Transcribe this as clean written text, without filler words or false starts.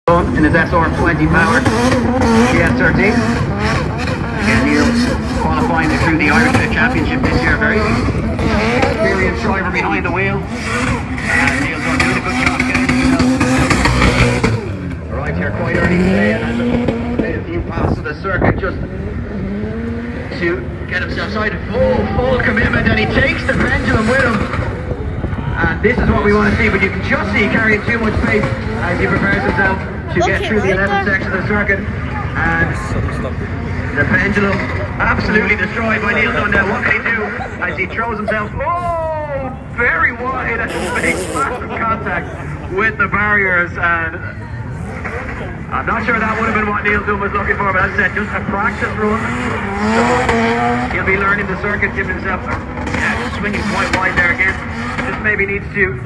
in his Sr20 powered ps13. Again, Neil qualifying through the Irish Championship this year. Very experienced driver behind the wheel. And Neil's doing a good job getting himself right here quite early today, and made a few passes of the circuit just to get himself started. Full commitment, and he takes the pendulum with him. And this is what we want to see, but you can just see carrying too much pace as he prepares himself to get through the 11th section of the circuit. And the pendulum absolutely destroyed by Neil Dundell. What can he do as he throws himself very wide and makes massive contact with the barriers? And I'm not sure that would have been what Neil Dundell was looking for, but as I said, just a practice run. So he'll be learning the circuit, giving himself swinging quite wide there again. Just maybe needs to